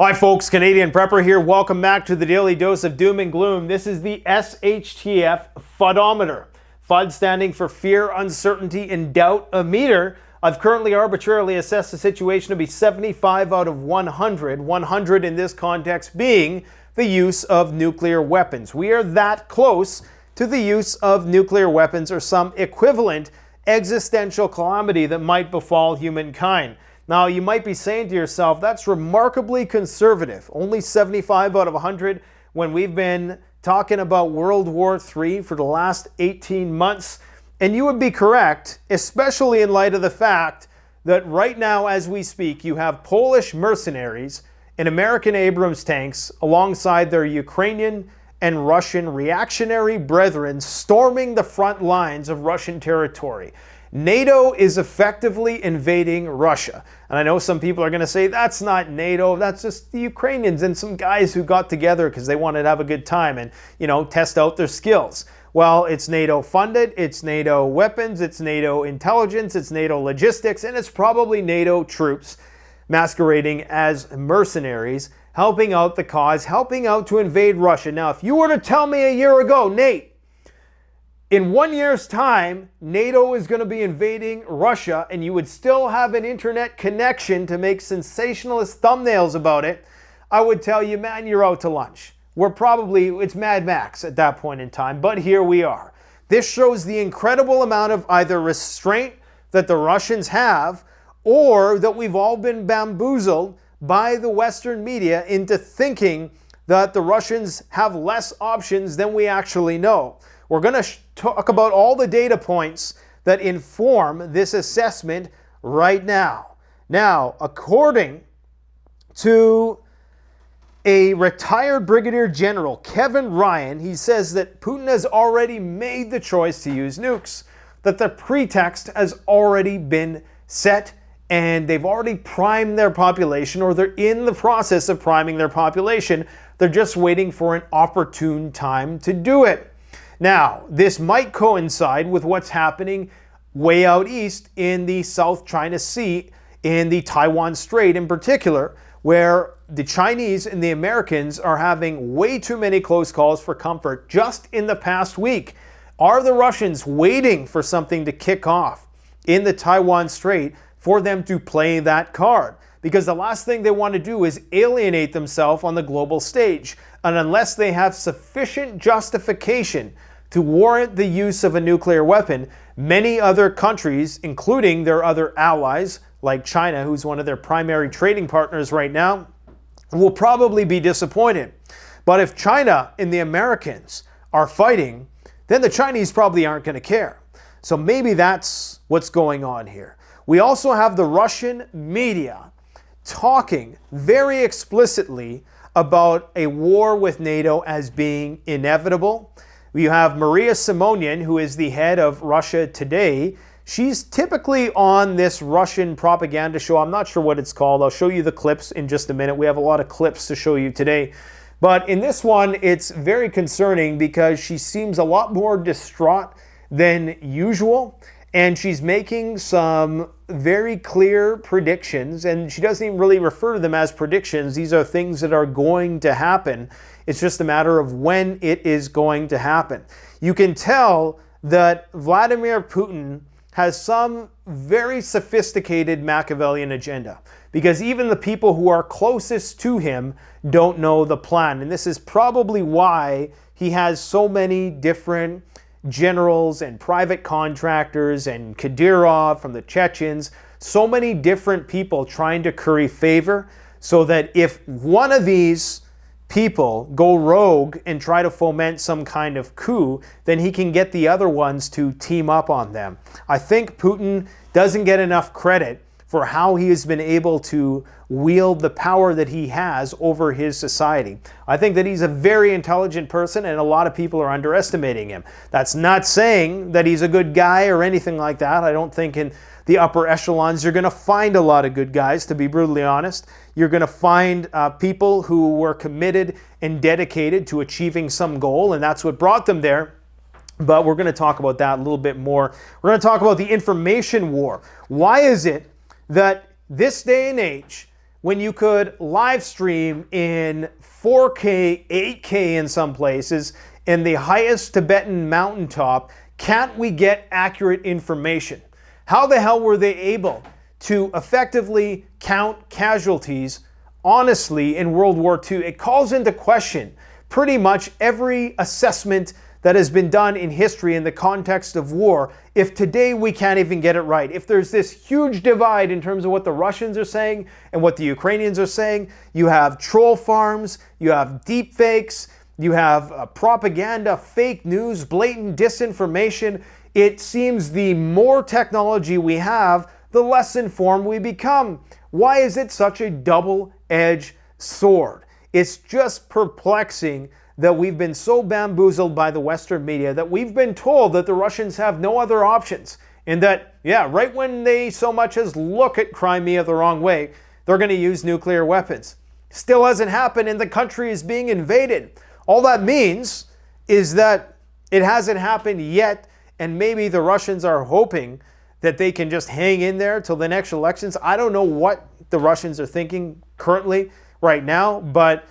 Hi folks, Canadian Prepper here. Welcome back to the Daily Dose of Doom and Gloom. This is the SHTF FUDometer. FUD standing for Fear, Uncertainty, and Doubt a meter. I've currently arbitrarily assessed the situation to be 75 out of 100. 100 in this context being the use of nuclear weapons. We are that close to the use of nuclear weapons or some equivalent existential calamity that might befall humankind. Now, you might be saying to yourself, that's remarkably conservative. Only 75 out of 100 when we've been talking about World War III for the last 18 months. And you would be correct, especially in light of the fact that right now, as we speak, you have Polish mercenaries in American Abrams tanks alongside their Ukrainian and Russian reactionary brethren storming the front lines of Russian territory. NATO is effectively invading Russia. And I know some people are going to say, that's not NATO, that's just the Ukrainians and some guys who got together because they wanted to have a good time and, test out their skills. Well, it's NATO funded, it's NATO weapons, it's NATO intelligence, it's NATO logistics, and it's probably NATO troops masquerading as mercenaries, helping out the cause, helping out to invade Russia. Now, if you were to tell me a year ago, Nate, in 1 year's time, NATO is going to be invading Russia and you would still have an internet connection to make sensationalist thumbnails about it, I would tell you, man, you're out to lunch. It's Mad Max at that point in time, but here we are. This shows the incredible amount of either restraint that the Russians have or that we've all been bamboozled by the Western media into thinking that the Russians have less options than we actually know. We're going to talk about all the data points that inform this assessment right now. Now, according to a retired Brigadier General, Kevin Ryan, he says that Putin has already made the choice to use nukes, that the pretext has already been set, and they've already primed their population, or they're in the process of priming their population. They're just waiting for an opportune time to do it. Now, this might coincide with what's happening way out east in the South China Sea, in the Taiwan Strait in particular, where the Chinese and the Americans are having way too many close calls for comfort just in the past week. Are the Russians waiting for something to kick off in the Taiwan Strait for them to play that card? Because the last thing they want to do is alienate themselves on the global stage. And unless they have sufficient justification to warrant the use of a nuclear weapon, many other countries, including their other allies, like China, who's one of their primary trading partners right now, will probably be disappointed. But if China and the Americans are fighting, then the Chinese probably aren't going to care. So maybe that's what's going on here. We also have the Russian media talking very explicitly about a war with NATO as being inevitable. You have Maria Simonian, who is the head of Russia Today. She's typically on this Russian propaganda show. I'm not sure what it's called. I'll show you the clips in just a minute. We have a lot of clips to show you today. But in this one, it's very concerning because she seems a lot more distraught than usual. And she's making some very clear predictions, and she doesn't even really refer to them as predictions. These are things that are going to happen. It's just a matter of when it is going to happen. You can tell that Vladimir Putin has some very sophisticated Machiavellian agenda, because even the people who are closest to him don't know the plan. And this is probably why he has so many different generals and private contractors and Kadyrov from the Chechens, so many different people trying to curry favor, so that if one of these people go rogue and try to foment some kind of coup, then he can get the other ones to team up on them. I think Putin doesn't get enough credit for how he has been able to wield the power that he has over his society. I think that he's a very intelligent person, and a lot of people are underestimating him. That's not saying that he's a good guy or anything like that. I don't think in the upper echelons you're going to find a lot of good guys, to be brutally honest. You're going to find people who were committed and dedicated to achieving some goal, and that's what brought them there. But we're going to talk about that a little bit more. We're going to talk about the information war. Why is it that this day and age, when you could live stream in 4K, 8K in some places, in the highest Tibetan mountaintop? Can't we get accurate information? How the hell were they able to effectively count casualties honestly in World War II? It calls into question pretty much every assessment that has been done in history in the context of war. If today we can't even get it right, if there's this huge divide in terms of what the Russians are saying and what the Ukrainians are saying, you have troll farms, you have deep fakes, you have propaganda, fake news, blatant disinformation. It seems the more technology we have, the less informed we become. Why is it such a double-edged sword? It's just perplexing that we've been so bamboozled by the Western media that we've been told that the Russians have no other options. And that, yeah, right when they so much as look at Crimea the wrong way, they're going to use nuclear weapons. Still hasn't happened, and the country is being invaded. All that means is that it hasn't happened yet, and maybe the Russians are hoping that they can just hang in there till the next elections. I don't know what the Russians are thinking currently right now, but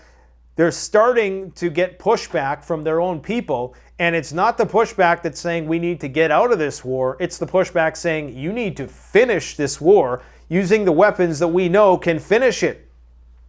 they're starting to get pushback from their own people, and it's not the pushback that's saying we need to get out of this war. It's the pushback saying you need to finish this war using the weapons that we know can finish it.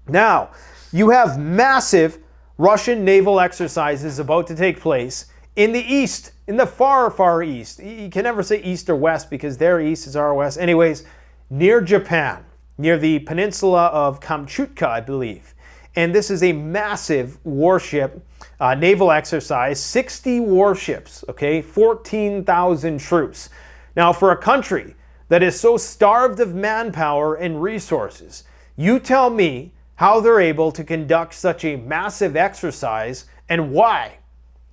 Now, you have massive Russian naval exercises about to take place in the east, in the far, far east. You can never say east or west because their east is our west. Anyways, near Japan, near the peninsula of Kamchatka, I believe. And this is a massive warship naval exercise, 60 warships, okay, 14,000 troops. Now, for a country that is so starved of manpower and resources, you tell me how they're able to conduct such a massive exercise and why.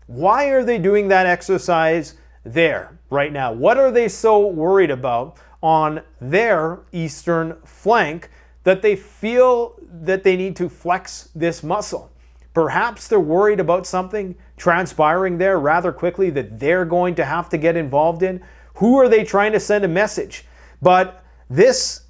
Why are they doing that exercise there right now? What are they so worried about on their eastern flank that they feel that they need to flex this muscle? Perhaps they're worried about something transpiring there rather quickly that they're going to have to get involved in. Who are they trying to send a message? But this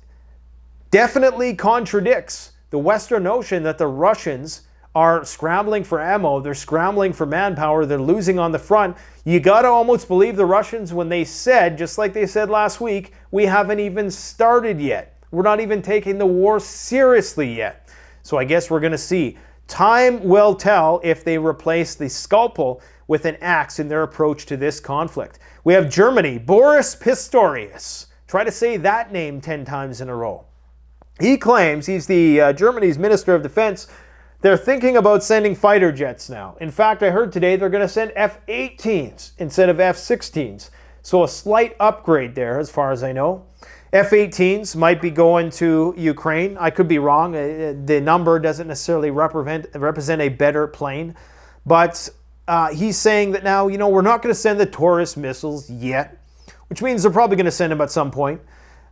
definitely contradicts the Western notion that the Russians are scrambling for ammo, they're scrambling for manpower, they're losing on the front. You gotta almost believe the Russians when they said, just like they said last week, we haven't even started yet. We're not even taking the war seriously yet. So I guess we're gonna see. Time will tell if they replace the scalpel with an axe in their approach to this conflict. We have Germany, Boris Pistorius. Try to say that name 10 times in a row. He claims, he's the Germany's Minister of Defense, they're thinking about sending fighter jets now. In fact, I heard today they're going to send F-18s instead of F-16s. So a slight upgrade there as far as I know. F-18s might be going to Ukraine. I could be wrong. The number doesn't necessarily represent a better plane. But he's saying that now, you know, we're not going to send the Taurus missiles yet, which means they're probably going to send them at some point.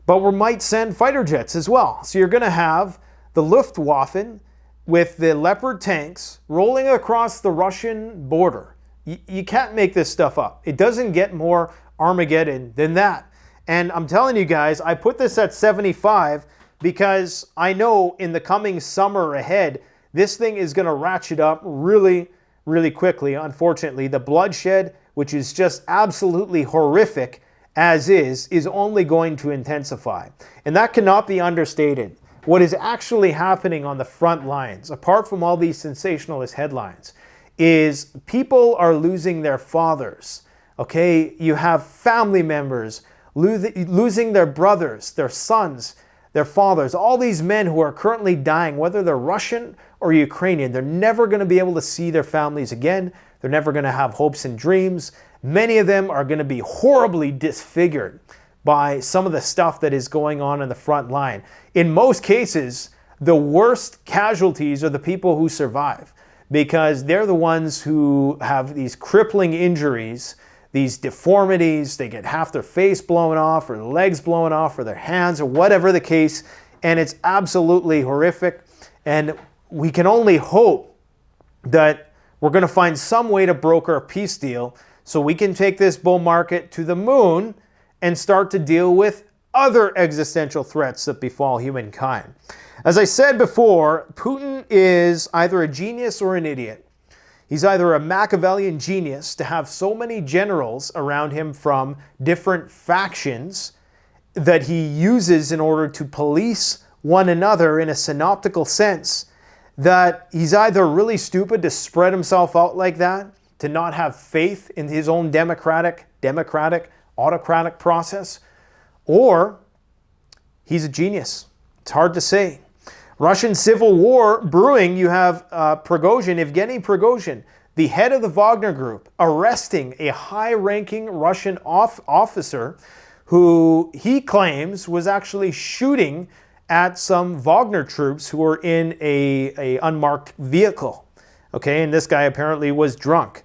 But we might send fighter jets as well. So you're going to have the Luftwaffe with the Leopard tanks rolling across the Russian border. You can't make this stuff up. It doesn't get more Armageddon than that. And I'm telling you guys, I put this at 75 because I know in the coming summer ahead, this thing is going to ratchet up really, really quickly. Unfortunately, the bloodshed, which is just absolutely horrific as is only going to intensify. And that cannot be understated. What is actually happening on the front lines, apart from all these sensationalist headlines, is people are losing their fathers. Okay, you have family members losing their brothers, their sons, their fathers. All these men who are currently dying, whether they're Russian or Ukrainian, they're never going to be able to see their families again. They're never going to have hopes and dreams. Many of them are going to be horribly disfigured by some of the stuff that is going on in the front line. In most cases, the worst casualties are the people who survive because they're the ones who have these crippling injuries, these deformities. They get half their face blown off or their legs blown off or their hands or whatever the case, and it's absolutely horrific. And we can only hope that we're going to find some way to broker a peace deal so we can take this bull market to the moon and start to deal with other existential threats that befall humankind. As I said before, Putin is either a genius or an idiot. He's either a Machiavellian genius to have so many generals around him from different factions that he uses in order to police one another in a synoptical sense, that he's either really stupid to spread himself out like that, to not have faith in his own democratic, autocratic process, or he's a genius. It's hard to say. Russian civil war brewing. You have Yevgeny Prigozhin, the head of the Wagner Group, arresting a high-ranking Russian officer who he claims was actually shooting at some Wagner troops who were in a unmarked vehicle. Okay, and this guy apparently was drunk.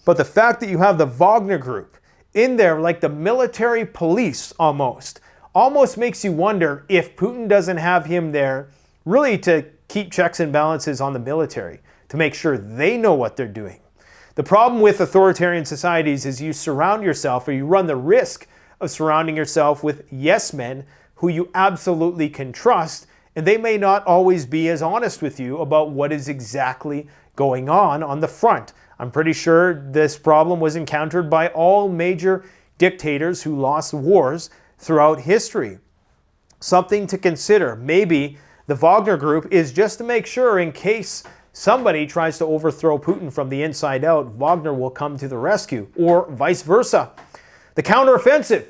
But the fact that you have the Wagner Group in there like the military police almost makes you wonder if Putin doesn't have him there really to keep checks and balances on the military, to make sure they know what they're doing. The problem with authoritarian societies is you surround yourself, or you run the risk of surrounding yourself with yes men who you absolutely can trust, and they may not always be as honest with you about what is exactly going on the front. I'm pretty sure this problem was encountered by all major dictators who lost wars throughout history. Something to consider. Maybe the Wagner Group is just to make sure, in case somebody tries to overthrow Putin from the inside out, Wagner will come to the rescue, or vice versa. The counteroffensive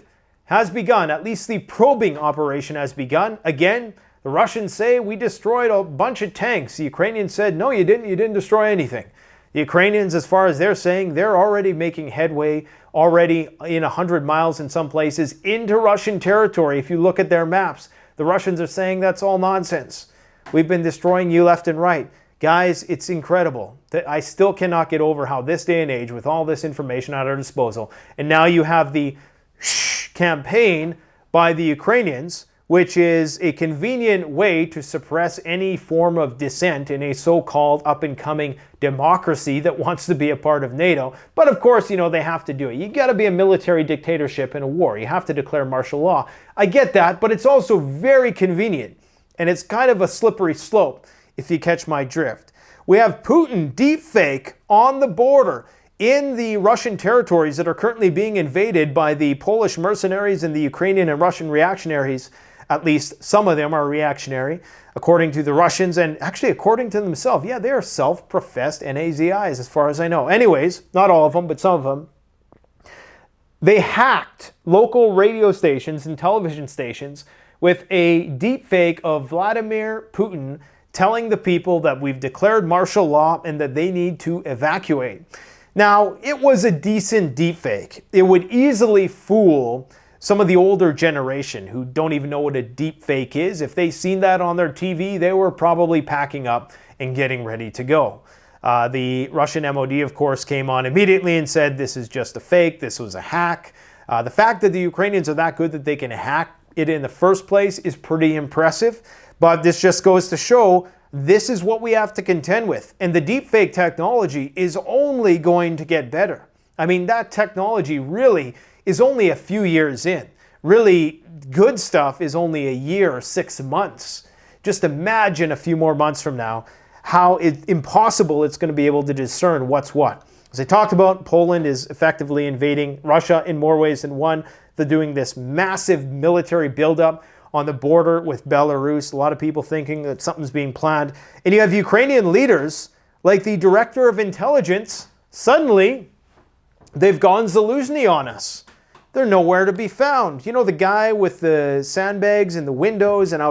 has begun. At least the probing operation has begun. Again, the Russians say we destroyed a bunch of tanks. The Ukrainians said, no, you didn't destroy anything. The Ukrainians, as far as they're saying, they're already making headway, already in 100 miles in some places, into Russian territory. If you look at their maps, the Russians are saying that's all nonsense. We've been destroying you left and right. Guys, it's incredible. I still cannot get over how this day and age, with all this information at our disposal, and now you have the campaign by the Ukrainians, which is a convenient way to suppress any form of dissent in a so-called up-and-coming democracy that wants to be a part of NATO. But of course, they have to do it. You got to be a military dictatorship in a war. You have to declare martial law. I get that, but it's also very convenient. And it's kind of a slippery slope, if you catch my drift. We have Putin deepfake on the border in the Russian territories that are currently being invaded by the Polish mercenaries and the Ukrainian and Russian reactionaries. At least some of them are reactionary, according to the Russians, and actually according to themselves. Yeah, they are self-professed Nazis, as far as I know. Anyways, not all of them, but some of them. They hacked local radio stations and television stations with a deepfake of Vladimir Putin telling the people that we've declared martial law and that they need to evacuate. Now, it was a decent deepfake. It would easily fool some of the older generation who don't even know what a deepfake is. If they seen that on their TV, they were probably packing up and getting ready to go. The Russian MOD, of course, came on immediately and said this is just a fake, this was a hack. The fact that the Ukrainians are that good that they can hack it in the first place is pretty impressive, but this just goes to show this is what we have to contend with. And the deepfake technology is only going to get better. I mean, that technology really is only a few years in. Really good stuff is only a year or 6 months. Just imagine a few more months from now how impossible it's going to be able to discern what's what. As I talked about, Poland is effectively invading Russia in more ways than one. They're doing this massive military buildup on the border with Belarus. A lot of people thinking that something's being planned. And you have Ukrainian leaders like the director of intelligence. Suddenly, they've gone Zaluzhny on us. They're nowhere to be found. You know, the guy with the sandbags in the windows, and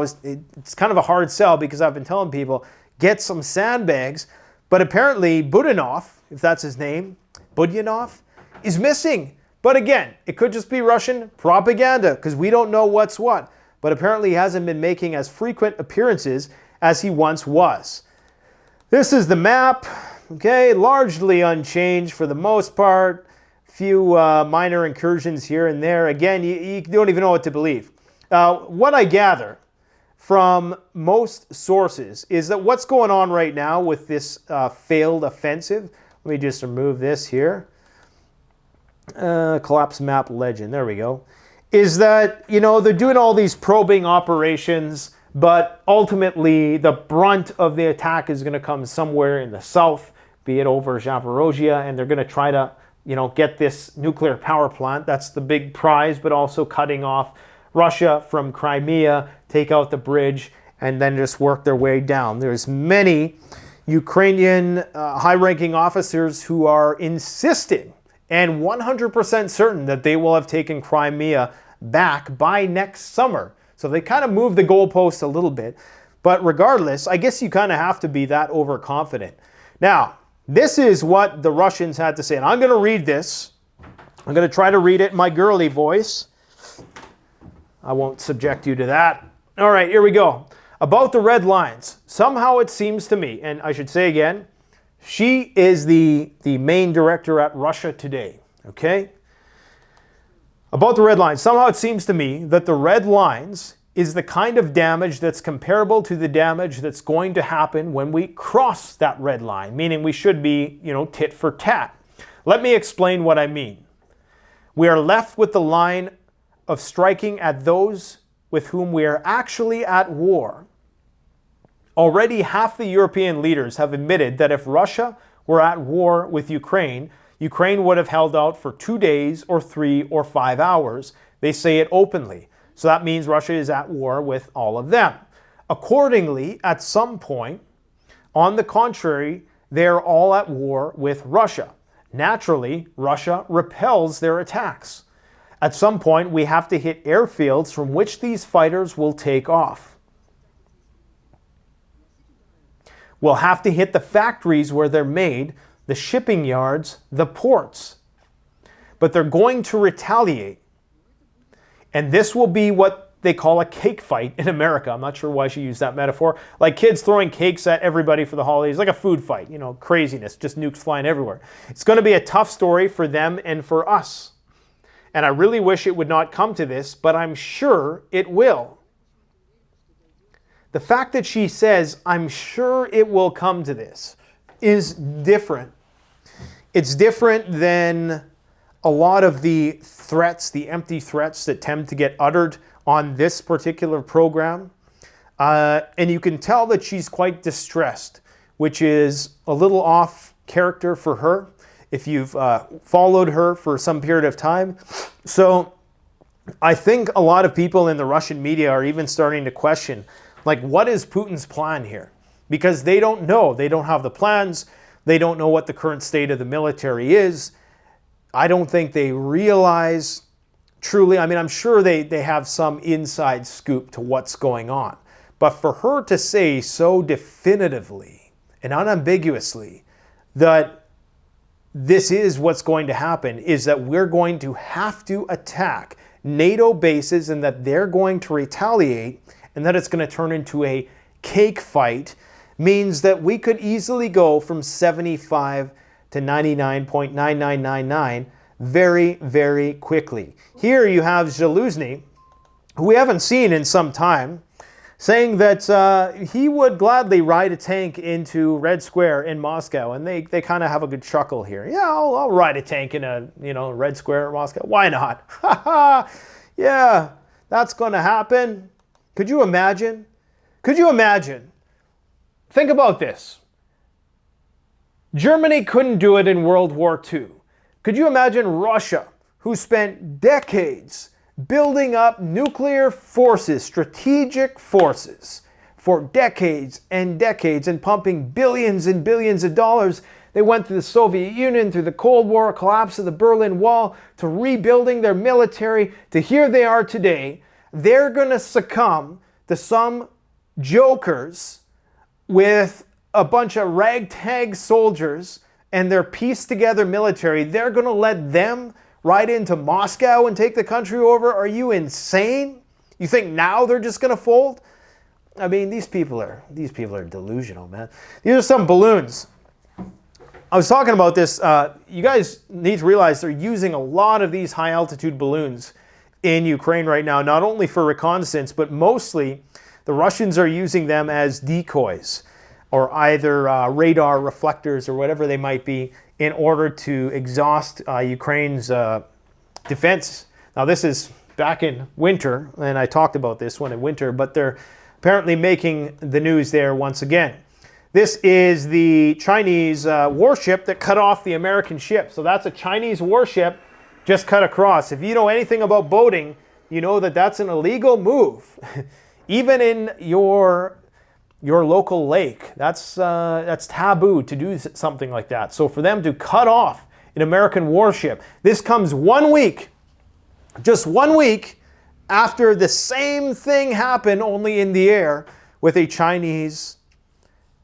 it's kind of a hard sell because I've been telling people, get some sandbags. But apparently Budanov, if that's his name, Budyanov, is missing. But again, it could just be Russian propaganda because we don't know what's what. But apparently he hasn't been making as frequent appearances as he once was. This is the map, okay, largely unchanged for the most part. Few minor incursions here and there. Again, you don't even know what to believe. What I gather from most sources is that what's going on right now with this failed offensive, let me just remove this here. Collapse map legend, there we go, is that, you know, they're doing all these probing operations, but ultimately the brunt of the attack is going to come somewhere in the south, be it over Zaporozhye, and they're going to try to, you know, get this nuclear power plant. That's the big prize, but also cutting off Russia from Crimea, take out the bridge, and then just work their way down. There's many Ukrainian high-ranking officers who are insisting and 100% certain that they will have taken Crimea back by next summer. So they kind of moved the goalpost a little bit. But regardless, I guess you kind of have to be that overconfident. Now, this is what the Russians had to say. And I'm going to read this. I'm going to try to read it in my girly voice. I won't subject you to that. All right, here we go. About the red lines. Somehow it seems to me, and I should say again, she is the main director at Russia Today, okay? About the red lines. Somehow it seems to me that the red lines is the kind of damage that's comparable to the damage that's going to happen when we cross that red line, meaning we should be, you know, tit for tat. Let me explain what I mean. We are left with the line of striking at those with whom we are actually at war. Already half the European leaders have admitted that if Russia were at war with Ukraine, Ukraine would have held out for 2 days or 3 or 5 hours. They say it openly. So that means Russia is at war with all of them. Accordingly, at some point, on the contrary, they're all at war with Russia. Naturally, Russia repels their attacks. At some point, we have to hit airfields from which these fighters will take off. We'll have to hit the factories where they're made, the shipping yards, the ports. But they're going to retaliate. And this will be what they call a cake fight in America. I'm not sure why she used that metaphor. Like kids throwing cakes at everybody for the holidays, like a food fight, you know, craziness, just nukes flying everywhere. It's going to be a tough story for them and for us. And I really wish it would not come to this, but I'm sure it will. The fact that she says, I'm sure it will come to this, is different. It's different than a lot of the threats, the empty threats that tend to get uttered on this particular program. And you can tell that she's quite distressed, which is a little off character for her, if you've followed her for some period of time. So I think a lot of people in the Russian media are even starting to question, like, what is Putin's plan here? Because they don't know. They don't have the plans. They don't know what the current state of the military is. I don't think they realize truly. I mean, I'm sure they have some inside scoop to what's going on. But for her to say so definitively and unambiguously that this is what's going to happen, is that we're going to have to attack NATO bases and that they're going to retaliate and that it's going to turn into a cake fight, means that we could easily go from 75 to 99.9999 very, very quickly. Here you have Zaluzny, who we haven't seen in some time, saying that he would gladly ride a tank into Red Square in Moscow, and they kind of have a good chuckle here. Yeah, I'll ride a tank in a Red Square in Moscow. Why not? Yeah, that's going to happen. Could you imagine? Could you imagine? Think about this. Germany couldn't do it in World War II. Could you imagine Russia, who spent decades building up nuclear forces, strategic forces, for decades and decades, and pumping billions and billions of dollars? They went through the Soviet Union, through the Cold War, collapse of the Berlin Wall, to rebuilding their military, to here they are today. They're going to succumb to some jokers with a bunch of ragtag soldiers and their pieced together military. They're going to let them ride into Moscow and take the country over? Are you insane? You think now they're just going to fold? I mean, these people are delusional, man. These are some balloons. I was talking about this. You guys need to realize they're using a lot of these high altitude balloons in Ukraine right now, not only for reconnaissance, but mostly the Russians are using them as decoys or either radar reflectors or whatever they might be in order to exhaust Ukraine's defense. Now this is back in winter, and I talked about this one in winter, but they're apparently making the news there once again. This is the Chinese warship that cut off the American ship. So that's a Chinese warship just cut across. If you know anything about boating, you know that that's an illegal move. Even in your local lake, that's taboo to do something like that. So for them to cut off an American warship, this comes 1 week, just 1 week after the same thing happened, only in the air with a Chinese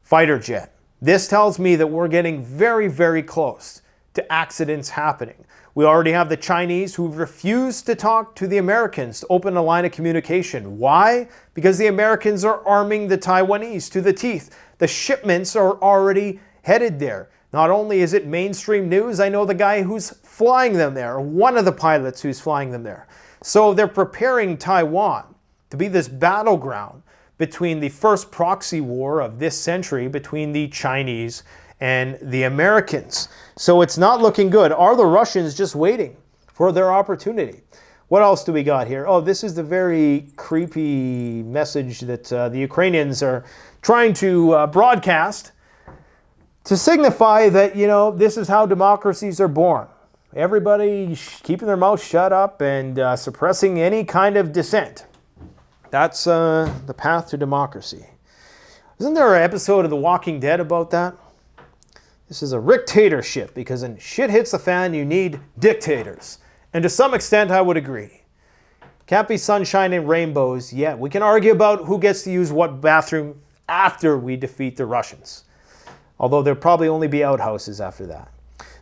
fighter jet. This tells me that we're getting very, very close to accidents happening. We already have the Chinese who refused to talk to the Americans to open a line of communication. Why? Because the Americans are arming the Taiwanese to the teeth. The shipments are already headed there. Not only is it mainstream news, I know the guy who's flying them there, one of the pilots who's flying them there. So they're preparing Taiwan to be this battleground between the first proxy war of this century between the Chinese and the Americans. So it's not looking good. Are the Russians just waiting for their opportunity? What else do we got here? Oh, this is the very creepy message that the Ukrainians are trying to broadcast to signify that, you know, this is how democracies are born. Everybody keeping their mouth shut up and suppressing any kind of dissent. That's the path to democracy. Isn't there an episode of The Walking Dead about that? This is a dictatorship, because when shit hits the fan, you need dictators. And to some extent, I would agree. Can't be sunshine and rainbows yet. We can argue about who gets to use what bathroom after we defeat the Russians. Although there'll probably only be outhouses after that.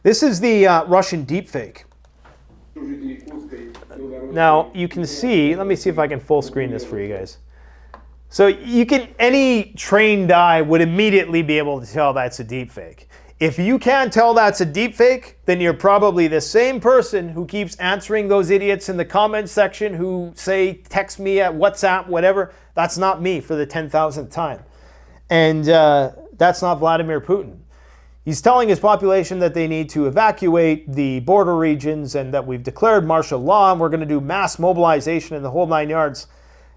This is the Russian deepfake. Now, you can see, let me see if I can full screen this for you guys. So you can, any trained eye would immediately be able to tell that's a deepfake. If you can't tell that's a deepfake, then you're probably the same person who keeps answering those idiots in the comments section who say, text me at WhatsApp, whatever. That's not me for the 10,000th time. And that's not Vladimir Putin. He's telling his population that they need to evacuate the border regions and that we've declared martial law and we're going to do mass mobilization in the whole 9 yards.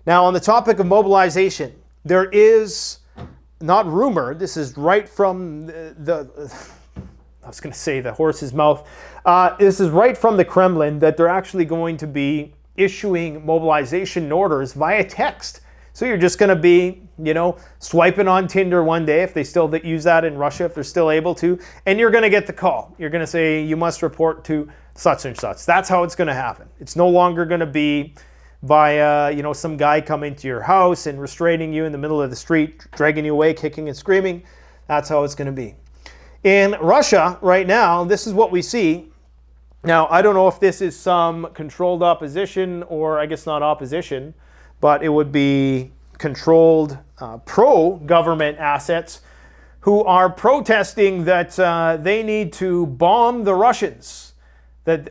Now, on the topic of mobilization, there is, not rumor, this is right from I was going to say the horse's mouth. This is right from the Kremlin that they're actually going to be issuing mobilization orders via text. So you're just going to be, you know, swiping on Tinder one day, if they still use that in Russia, if they're still able to, and you're going to get the call. You're going to say, you must report to such and such. That's how it's going to happen. It's no longer going to be via, you know, some guy coming to your house and restraining you in the middle of the street, dragging you away, kicking and screaming. That's how it's going to be. In Russia right now, this is what we see. Now, I don't know if this is some controlled opposition, or I guess not opposition, but it would be controlled pro-government assets who are protesting that they need to bomb the Russians. The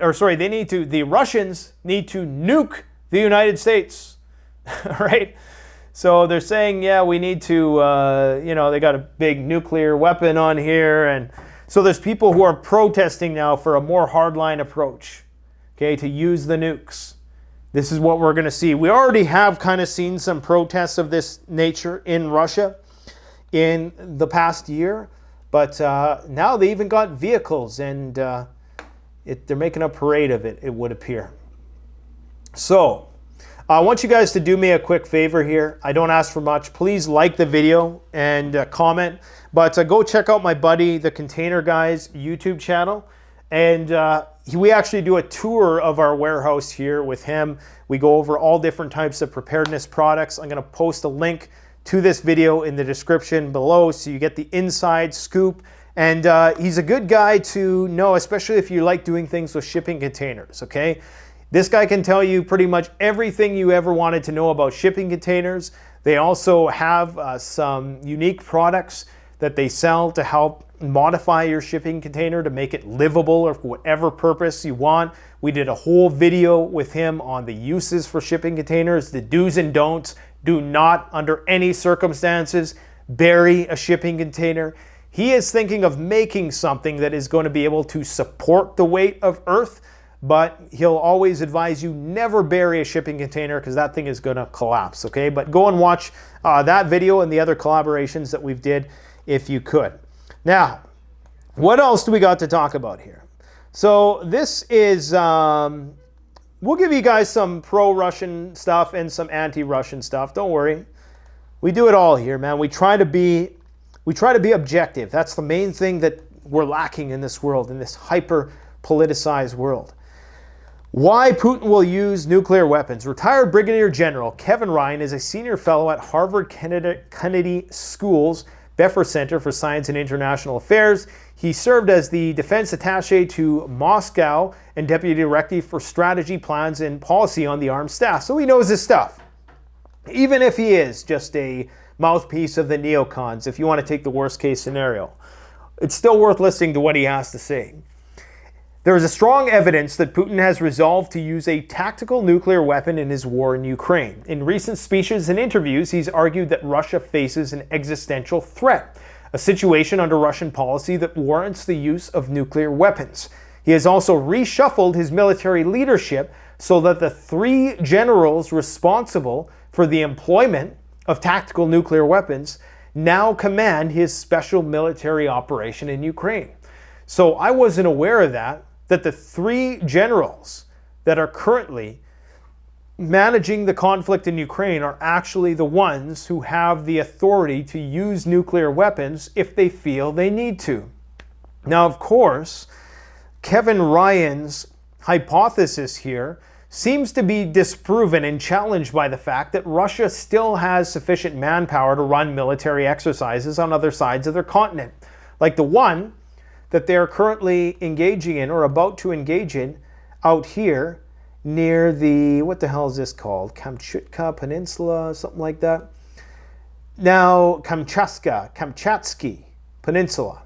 Russians need to nuke the United States, right? So they're saying, yeah, we need to, you know, they got a big nuclear weapon on here. And so there's people who are protesting now for a more hardline approach, okay, to use the nukes. This is what we're going to see. We already have kind of seen some protests of this nature in Russia in the past year, but now they even got vehicles, and they're making a parade of it, it would appear. So I want you guys to do me a quick favor here. I don't ask for much. Please like the video and comment, but go check out my buddy, the Container Guy's YouTube channel. And we actually do a tour of our warehouse here with him. We go over all different types of preparedness products. I'm going to post a link to this video in the description below so you get the inside scoop. And he's a good guy to know, especially if you like doing things with shipping containers, okay? This guy can tell you pretty much everything you ever wanted to know about shipping containers. They also have some unique products that they sell to help modify your shipping container to make it livable or for whatever purpose you want. We did a whole video with him on the uses for shipping containers, the do's and don'ts. Do not, under any circumstances, bury a shipping container. He is thinking of making something that is going to be able to support the weight of Earth, but he'll always advise you never bury a shipping container because that thing is going to collapse, okay? But go and watch that video and the other collaborations that we've did if you could. Now, what else do we got to talk about here? So this is, we'll give you guys some pro-Russian stuff and some anti-Russian stuff. Don't worry. We do it all here, man. We try to be objective. That's the main thing that we're lacking in this world, in this hyper-politicized world. Why Putin will use nuclear weapons. Retired Brigadier General Kevin Ryan is a senior fellow at Harvard Kennedy School's Beffer Center for Science and International Affairs. He served as the defense attaché to Moscow and deputy director for strategy, plans, and policy on the armed staff. So he knows his stuff. Even if he is just a mouthpiece of the neocons, if you want to take the worst case scenario, it's still worth listening to what he has to say. There is a strong evidence that Putin has resolved to use a tactical nuclear weapon in his war in Ukraine. In recent speeches and interviews, he's argued that Russia faces an existential threat, a situation under Russian policy that warrants the use of nuclear weapons. He has also reshuffled his military leadership so that the 3 generals responsible for the employment of tactical nuclear weapons now command his special military operation in Ukraine. So I wasn't aware of that the 3 generals that are currently managing the conflict in Ukraine are actually the ones who have the authority to use nuclear weapons if they feel they need to. Now, of course, Kevin Ryan's hypothesis here seems to be disproven and challenged by the fact that Russia still has sufficient manpower to run military exercises on other sides of their continent, like the one that they're currently engaging in or about to engage in out here near the, what the hell is this called? Kamchatka Peninsula, something like that. Now, Kamchatsky Peninsula.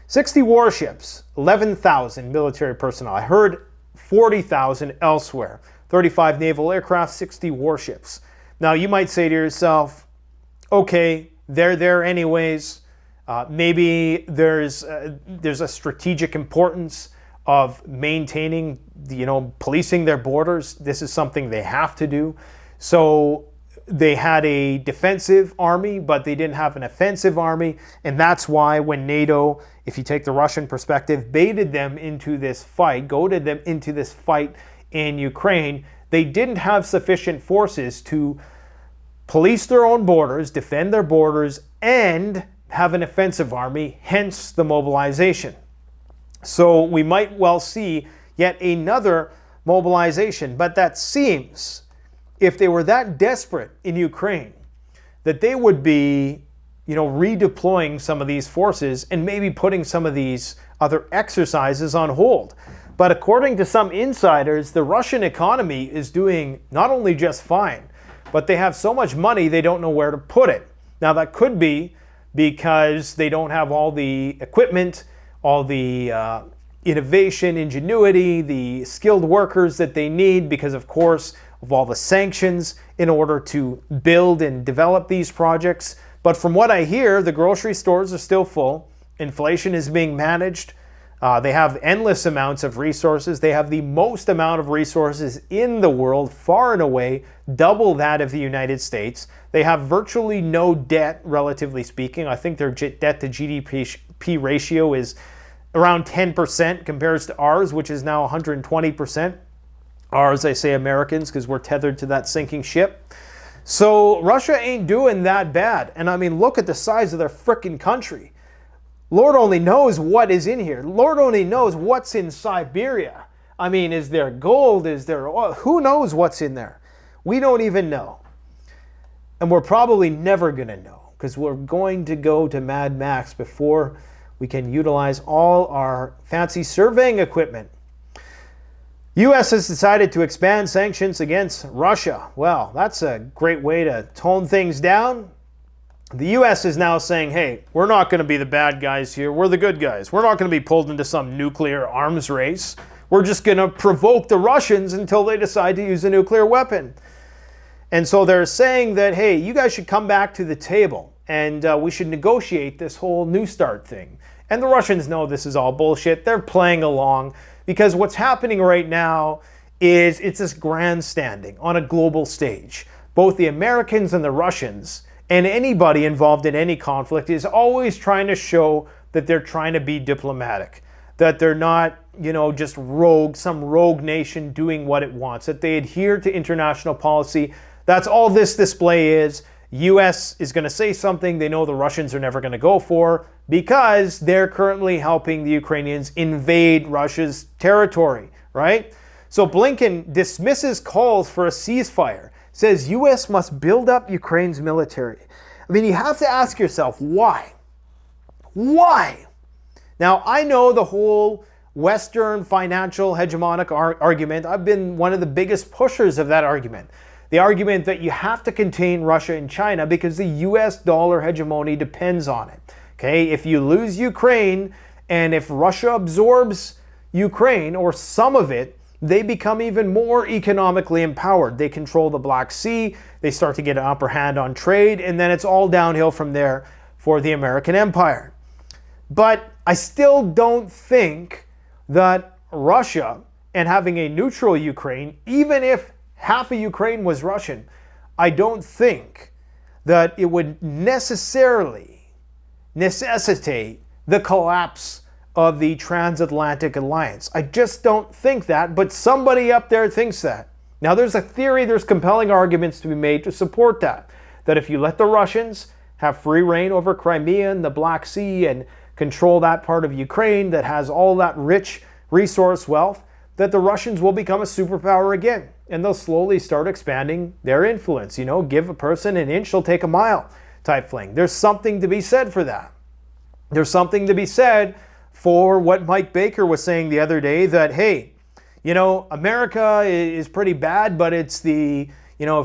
60 warships, 11,000 military personnel. I heard 40,000 elsewhere. 35 naval aircraft, 60 warships. Now, you might say to yourself, okay, they're there anyways. Maybe there's a strategic importance of maintaining, policing their borders. This is something they have to do. So they had a defensive army, but they didn't have an offensive army. And that's why when NATO, if you take the Russian perspective, baited them into this fight, goaded them into this fight in Ukraine, they didn't have sufficient forces to police their own borders, defend their borders, and have an offensive army, hence the mobilization. So we might well see yet another mobilization, but that seems, if they were that desperate in Ukraine, that they would be, redeploying some of these forces and maybe putting some of these other exercises on hold. But according to some insiders, the Russian economy is doing not only just fine, but they have so much money they don't know where to put it. Now that could be because they don't have all the equipment, all the innovation, ingenuity, the skilled workers that they need because, of course, of all the sanctions in order to build and develop these projects. But from what I hear, the grocery stores are still full. Inflation is being managed. They have endless amounts of resources. They have the most amount of resources in the world, far and away, double that of the United States. They have virtually no debt, relatively speaking. I think their debt to GDP ratio is around 10% compared to ours, which is now 120%. Ours, I say Americans, because we're tethered to that sinking ship. So Russia ain't doing that bad. And I mean, look at the size of their frickin' country. Lord only knows what is in here. Lord only knows what's in Siberia. I mean, is there gold? Is there oil? Who knows what's in there? We don't even know. And we're probably never going to know because we're going to go to Mad Max before we can utilize all our fancy surveying equipment. U.S. has decided to expand sanctions against Russia. Well, that's a great way to tone things down. The U.S. is now saying, hey, we're not going to be the bad guys here. We're the good guys. We're not going to be pulled into some nuclear arms race. We're just going to provoke the Russians until they decide to use a nuclear weapon. And so they're saying that, hey, you guys should come back to the table and we should negotiate this whole New START thing. And the Russians know this is all bullshit. They're playing along because what's happening right now is it's this grandstanding on a global stage. Both the Americans and the Russians and anybody involved in any conflict is always trying to show that they're trying to be diplomatic, that they're not, just some rogue nation doing what it wants, that they adhere to international policy. That's all this display is. US is going to say something they know the Russians are never going to go for because they're currently helping the Ukrainians invade Russia's territory, right? So Blinken dismisses calls for a ceasefire, says US must build up Ukraine's military. I mean, you have to ask yourself, why? Why? Now, I know the whole Western financial hegemonic argument. I've been one of the biggest pushers of that argument. The argument that you have to contain Russia and China because the US dollar hegemony depends on it. Okay, if you lose Ukraine and if Russia absorbs Ukraine or some of it, they become even more economically empowered. They control the Black Sea, they start to get an upper hand on trade, and then it's all downhill from there for the American empire. But I still don't think that Russia and having a neutral Ukraine, even if half of Ukraine was Russian, I don't think that it would necessarily necessitate the collapse of the transatlantic alliance. I just don't think that, but somebody up there thinks that. Now there's a theory, there's compelling arguments to be made to support that. That if you let the Russians have free reign over Crimea and the Black Sea and control that part of Ukraine that has all that rich resource wealth, that the Russians will become a superpower again. And they'll slowly start expanding their influence. Give a person an inch, they'll take a mile type thing. There's something to be said for that. There's something to be said for what Mike Baker was saying the other day that, hey, America is pretty bad, but it's if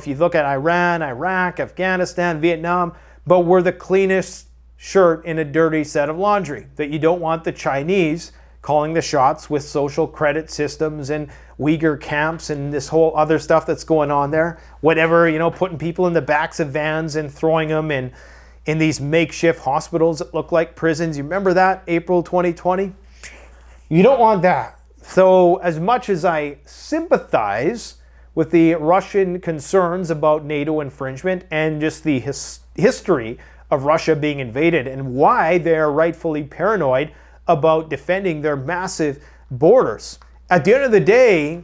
you look at Iran, Iraq, Afghanistan, Vietnam, but we're the cleanest shirt in a dirty set of laundry. That you don't want the Chinese calling the shots with social credit systems and Uyghur camps and this whole other stuff that's going on there. Whatever, putting people in the backs of vans and throwing them in these makeshift hospitals that look like prisons. You remember that, April 2020? You don't want that. So as much as I sympathize with the Russian concerns about NATO infringement and just the history of Russia being invaded and why they're rightfully paranoid about defending their massive borders. At the end of the day,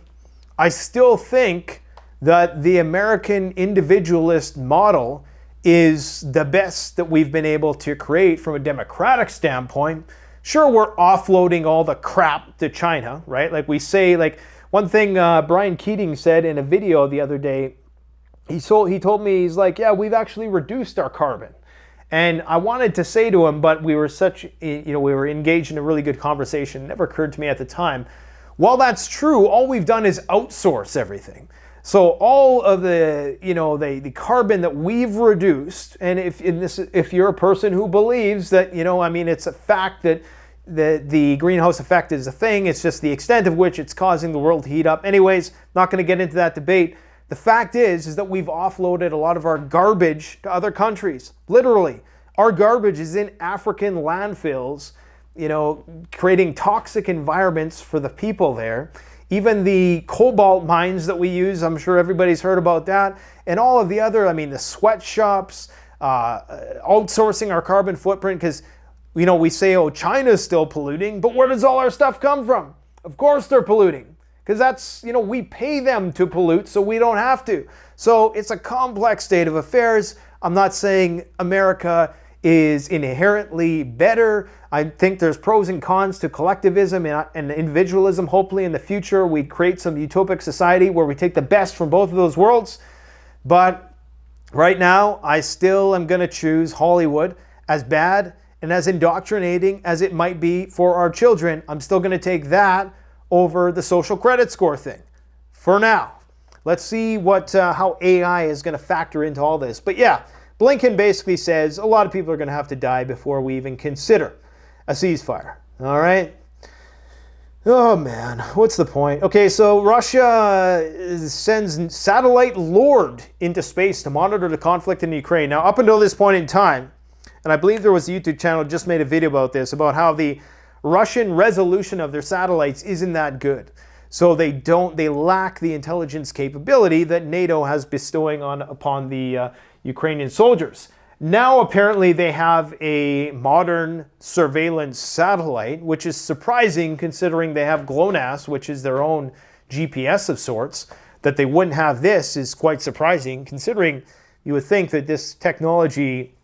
I still think that the American individualist model is the best that we've been able to create from a democratic standpoint. Sure, we're offloading all the crap to China, right? Like we say, one thing Brian Keating said in a video the other day, he told me, he's like, yeah, we've actually reduced our carbon. And I wanted to say to him, but we were we were engaged in a really good conversation. It never occurred to me at the time. While that's true, all we've done is outsource everything. So all of the, the carbon that we've reduced, and if you're a person who believes that, it's a fact that the greenhouse effect is a thing, it's just the extent of which it's causing the world to heat up. Anyways, not going to get into that debate. The fact is that we've offloaded a lot of our garbage to other countries. Literally, our garbage is in African landfills, creating toxic environments for the people there. Even the cobalt mines that we use, I'm sure everybody's heard about that. And all of the other, the sweatshops, outsourcing our carbon footprint because, we say, oh, China's still polluting, but where does all our stuff come from? Of course they're polluting. Because that's, we pay them to pollute, so we don't have to. So it's a complex state of affairs. I'm not saying America is inherently better. I think there's pros and cons to collectivism and individualism. Hopefully in the future we create some utopic society where we take the best from both of those worlds. But right now, I still am going to choose Hollywood. As bad and as indoctrinating as it might be for our children, I'm still going to take that over the social credit score thing for now. Let's see how AI is going to factor into all this. But yeah, Blinken basically says a lot of people are going to have to die before we even consider a ceasefire. All right? Oh man, what's the point? Okay, so Russia sends satellite Lord into space to monitor the conflict in Ukraine. Now, up until this point in time, and I believe there was a YouTube channel just made a video about this, about how the Russian resolution of their satellites isn't that good. So they lack the intelligence capability that NATO has bestowing upon the Ukrainian soldiers. Now apparently they have a modern surveillance satellite, which is surprising considering they have GLONASS, which is their own GPS of sorts. That they wouldn't have this is quite surprising, considering you would think that this technology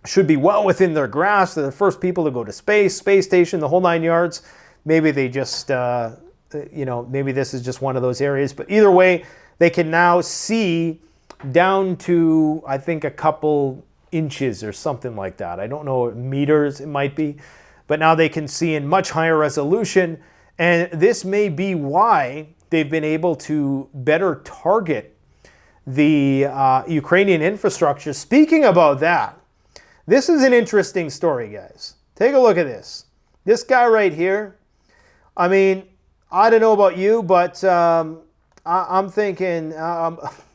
should be well within their grasp. They're the first people to go to space station, the whole 9 yards. Maybe they just, maybe this is just one of those areas. But either way, they can now see down to, I think, a couple inches or something like that. I don't know, meters it might be. But now they can see in much higher resolution. And this may be why they've been able to better target the Ukrainian infrastructure. Speaking about that, this is an interesting story, guys. Take a look at this. This guy right here, I mean, I don't know about you, but I'm thinking,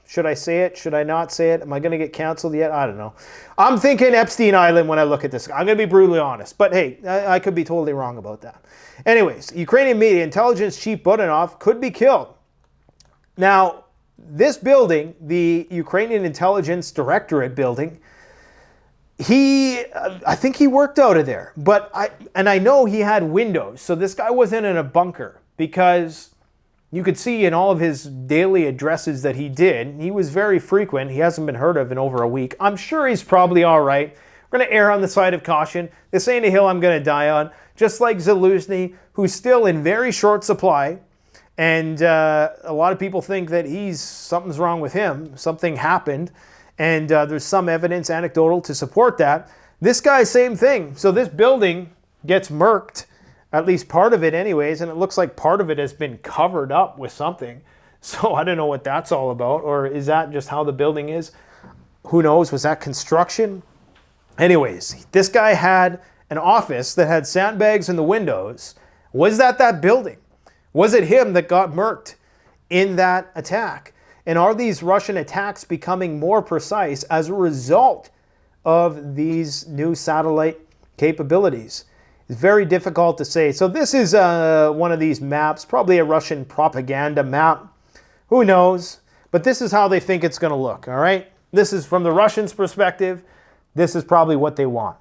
should I say it? Should I not say it? Am I going to get canceled yet? I don't know. I'm thinking Epstein Island when I look at this. I'm going to be brutally honest, but hey, I could be totally wrong about that. Anyways, Ukrainian media, intelligence chief Budanov could be killed. Now, this building, the Ukrainian Intelligence Directorate building, I think he worked out of there. But I know he had windows, so this guy wasn't in a bunker, because you could see in all of his daily addresses that he did, he was very frequent. He hasn't been heard of in over a week. I'm sure he's probably all right. We're going to err on the side of caution. This ain't a hill I'm going to die on. Just like Zaluzny, who's still in very short supply. And a lot of people think that something's wrong with him. Something happened. And there's some evidence, anecdotal, to support that. This guy, same thing. So this building gets murked, at least part of it anyways, and it looks like part of it has been covered up with something. So I don't know what that's all about, or is that just how the building is? Who knows? Was that construction? Anyways, this guy had an office that had sandbags in the windows. Was that building? Was it him that got murked in that attack? And are these Russian attacks becoming more precise as a result of these new satellite capabilities? It's very difficult to say. So this is one of these maps, probably a Russian propaganda map. Who knows? But this is how they think it's going to look, all right? This is from the Russians' perspective. This is probably what they want.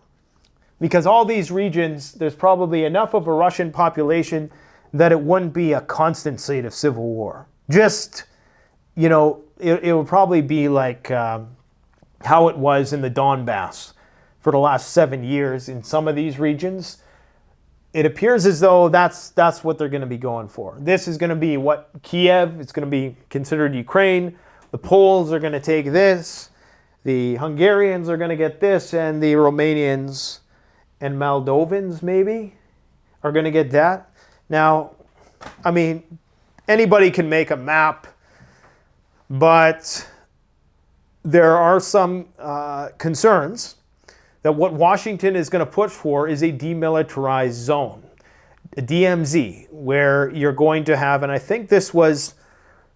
Because all these regions, there's probably enough of a Russian population that it wouldn't be a constant state of civil war. Just, it would probably be like how it was in the Donbass for the last 7 years in some of these regions. It appears as though that's what they're going to be going for. This is going to be what Kiev, it's going to be considered Ukraine. The Poles are going to take this. The Hungarians are going to get this. And the Romanians and Moldovans, maybe, are going to get that. Now, I mean, anybody can make a map, but there are some concerns that what Washington is going to push for is a demilitarized zone, a DMZ, where you're going to have, and I think this was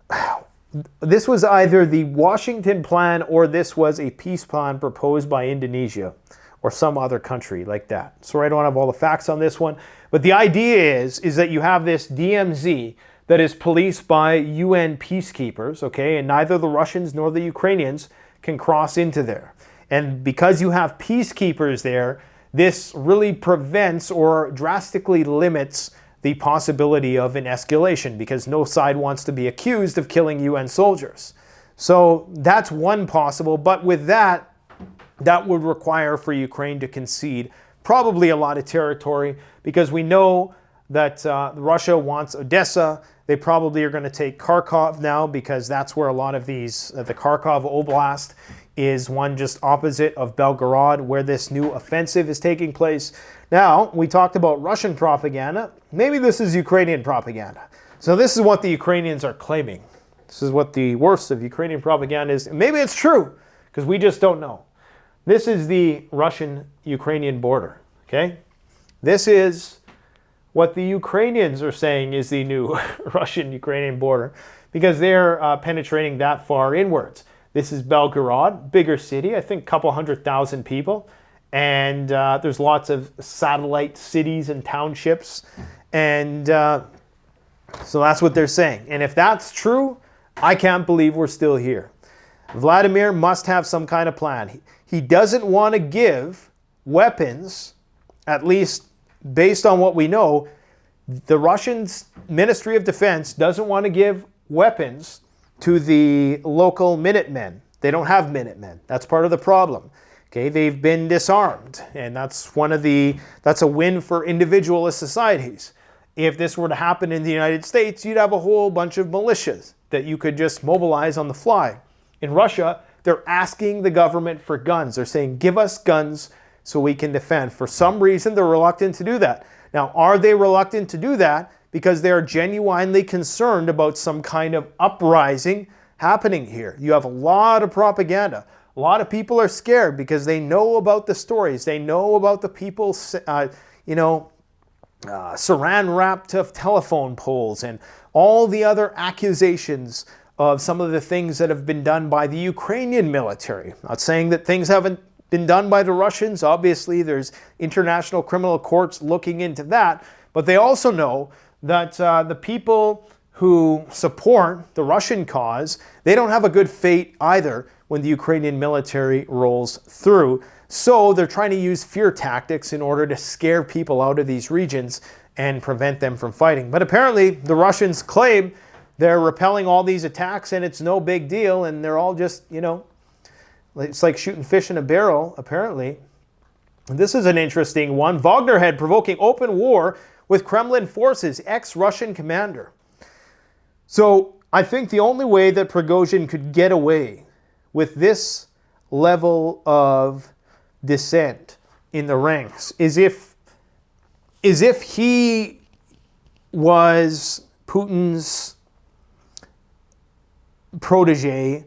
either the Washington plan or this was a peace plan proposed by Indonesia or some other country like that. So I don't have all the facts on this one, but the idea is that you have this DMZ that is policed by UN peacekeepers, okay, and neither the Russians nor the Ukrainians can cross into there. And because you have peacekeepers there, this really prevents or drastically limits the possibility of an escalation, because no side wants to be accused of killing UN soldiers. So that's one possible, but with that would require for Ukraine to concede probably a lot of territory, because we know that Russia wants Odessa. They probably are going to take Kharkov now, because that's where a lot of these, the Kharkov Oblast is one just opposite of Belgorod, where this new offensive is taking place. Now, we talked about Russian propaganda. Maybe this is Ukrainian propaganda. So this is what the Ukrainians are claiming. This is what the worst of Ukrainian propaganda is. Maybe it's true, because we just don't know. This is the Russian-Ukrainian border, okay? This is what the Ukrainians are saying is the new Russian-Ukrainian border, because they're penetrating that far inwards. This is Belgorod, bigger city, I think a couple 100,000 people. and there's lots of satellite cities and townships, and so that's what they're saying. And if that's true, I can't believe we're still here. Vladimir must have some kind of plan. He doesn't want to give weapons, at least based on what we know. The Russian Ministry of Defense doesn't want to give weapons to the local Minutemen. They don't have Minutemen. That's part of the problem. Okay, they've been disarmed, and that's a win for individualist societies. If this were to happen in the United States, you'd have a whole bunch of militias that you could just mobilize on the fly. In Russia, they're asking the government for guns. They're saying, give us guns so we can defend. For some reason, they're reluctant to do that. Now, are they reluctant to do that because they are genuinely concerned about some kind of uprising happening here? You have a lot of propaganda. A lot of people are scared because they know about the stories. They know about the people, saran wrapped of telephone poles and all the other accusations of some of the things that have been done by the Ukrainian military. I'm not saying that things haven't been done by the Russians. Obviously, there's international criminal courts looking into that. But they also know that the people who support the Russian cause, they don't have a good fate either when the Ukrainian military rolls through. So they're trying to use fear tactics in order to scare people out of these regions and prevent them from fighting. But apparently, the Russians claim they're repelling all these attacks and it's no big deal, and they're all just, it's like shooting fish in a barrel, apparently. And this is an interesting one. Wagner head provoking open war with Kremlin forces, ex-Russian commander. So I think the only way that Prigozhin could get away with this level of dissent in the ranks is if he was Putin's protege,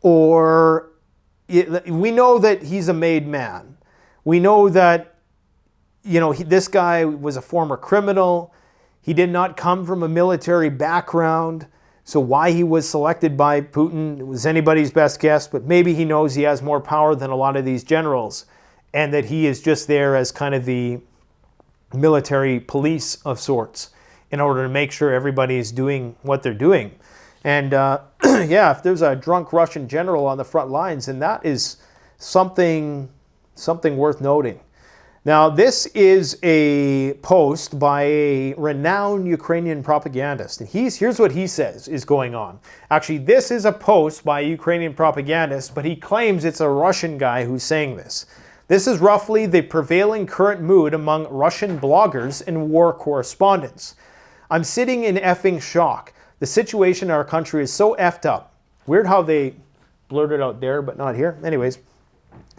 or we know that he's a made man. We know that, this guy was a former criminal. He did not come from a military background. So why he was selected by Putin was anybody's best guess, but maybe he knows he has more power than a lot of these generals, and that he is just there as kind of the military police of sorts in order to make sure everybody is doing what they're doing. And if there's a drunk Russian general on the front lines, then that is something worth noting. Now, this is a post by a renowned Ukrainian propagandist. And here's what he says is going on. Actually, this is a post by a Ukrainian propagandist, but he claims it's a Russian guy who's saying this. This is roughly the prevailing current mood among Russian bloggers and war correspondents. I'm sitting in effing shock. The situation in our country is so effed up. Weird how they blurted out there, but not here. Anyways,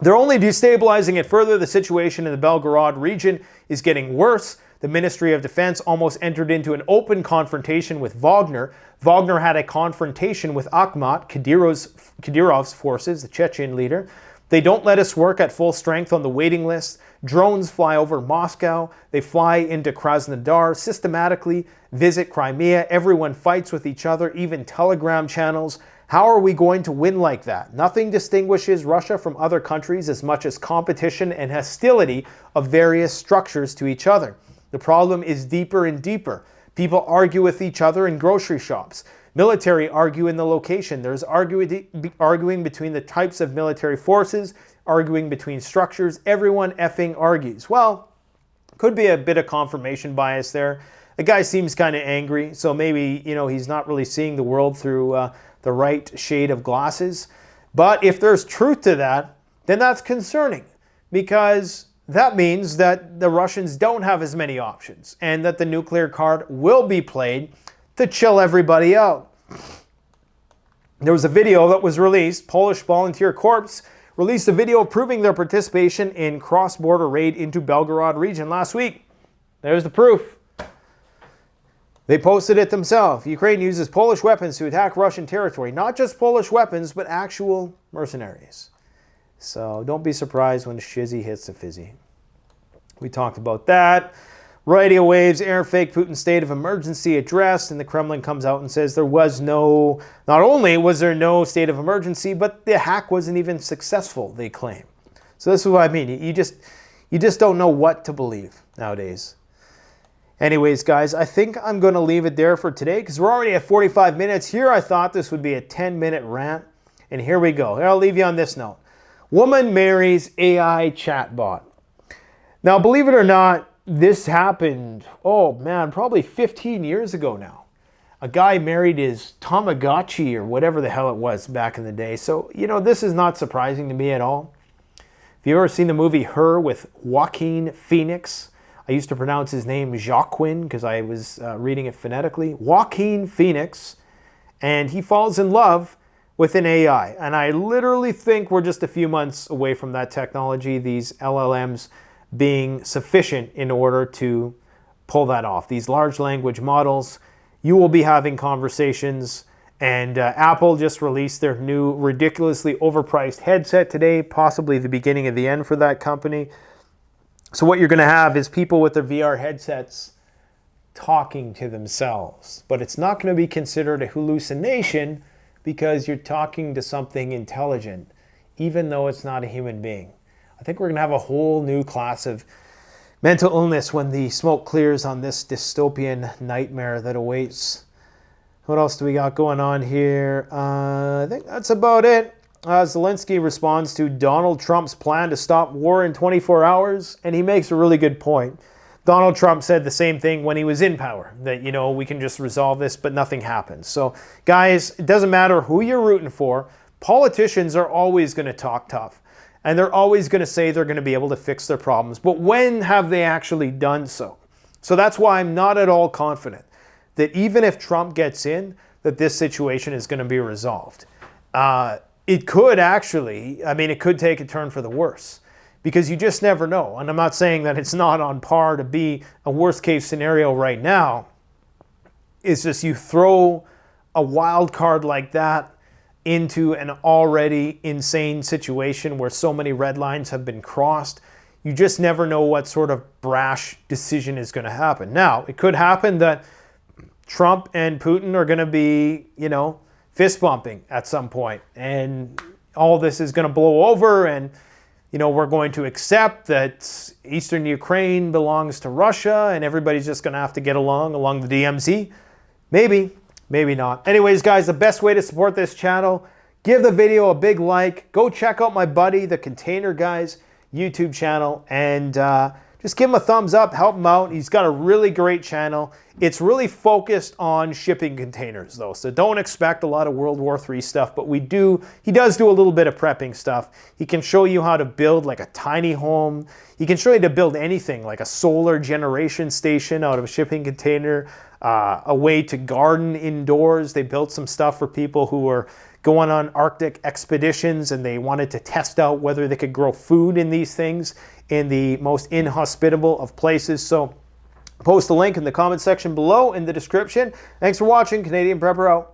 they're only destabilizing it further. The situation in the Belgorod region is getting worse. The Ministry of Defense almost entered into an open confrontation with Wagner. Wagner had a confrontation with Akhmat, Kadyrov's forces, the Chechen leader. They don't let us work at full strength on the waiting list. Drones fly over Moscow. They fly into Krasnodar, systematically visit Crimea. Everyone fights with each other, even Telegram channels. How are we going to win like that? Nothing distinguishes Russia from other countries as much as competition and hostility of various structures to each other. The problem is deeper and deeper. People argue with each other in grocery shops. Military argue in the location. There's arguing between the types of military forces, arguing between structures. Everyone effing argues. Well, could be a bit of confirmation bias there. The guy seems kind of angry, so maybe, he's not really seeing the world through the right shade of glasses. But if there's truth to that, then that's concerning, because that means that the Russians don't have as many options and that the nuclear card will be played to chill everybody out. There was a video that was released. Polish Volunteer Corps released a video proving their participation in cross-border raid into Belgorod region last week. There's the proof. They posted it themselves. Ukraine uses Polish weapons to attack Russian territory. Not just Polish weapons, but actual mercenaries. So don't be surprised when the shizzy hits the fizzy. We talked about that. Radio waves, air fake Putin's state of emergency addressed, and the Kremlin comes out and says there was no, not only was there no state of emergency, but the hack wasn't even successful, they claim. So this is what I mean. You just don't know what to believe nowadays. Anyways, guys, I think I'm going to leave it there for today because we're already at 45 minutes. Here I thought this would be a 10-minute rant, and here we go. Here, I'll leave you on this note. Woman marries AI chatbot. Now, believe it or not, this happened, oh man, probably 15 years ago now. A guy married his Tamagotchi or whatever the hell it was back in the day. So, you know, this is not surprising to me at all. If you've ever seen the movie Her with Joaquin Phoenix, I used to pronounce his name Joaquin because I was reading it phonetically. Joaquin Phoenix, and he falls in love with an AI. And I literally think we're just a few months away from that technology, these LLMs being sufficient in order to pull that off. These large language models, you will be having conversations, and Apple just released their new ridiculously overpriced headset today, possibly the beginning of the end for that company. So what you're going to have is people with their VR headsets talking to themselves. But it's not going to be considered a hallucination because you're talking to something intelligent, even though it's not a human being. I think we're going to have a whole new class of mental illness when the smoke clears on this dystopian nightmare that awaits. What else do we got going on here? I think that's about it. Zelensky responds to Donald Trump's plan to stop war in 24 hours, and he makes a really good point. Donald Trump said the same thing when he was in power, that, you know, we can just resolve this, but nothing happens. So, guys, it doesn't matter who you're rooting for. Politicians are always going to talk tough, and they're always going to say they're going to be able to fix their problems. But when have they actually done so? So that's why I'm not at all confident that even if Trump gets in, that this situation is going to be resolved. It could actually, I mean, it could take a turn for the worse because you just never know. And I'm not saying that it's not on par to be a worst case scenario right now. It's just you throw a wild card like that into an already insane situation where so many red lines have been crossed. You just never know what sort of brash decision is going to happen. Now, it could happen that Trump and Putin are going to be, you know, fist bumping at some point, and all this is going to blow over, and, you know, we're going to accept that eastern Ukraine belongs to Russia, and everybody's just going to have to get along the DMZ. Maybe, maybe not. Anyways, guys, the best way to support this channel, give the video a big like, go check out my buddy, the Container Guys YouTube channel, and just give him a thumbs up, help him out. He's got a really great channel. It's really focused on shipping containers though, so don't expect a lot of World War III stuff, but he does do a little bit of prepping stuff. He can show you how to build like a tiny home. He can show you to build anything like a solar generation station out of a shipping container, a way to garden indoors. They built some stuff for people who were going on Arctic expeditions and they wanted to test out whether they could grow food in these things in the most inhospitable of places. So post the link in the comment section below in the description. Thanks for watching. Canadian Prepper out.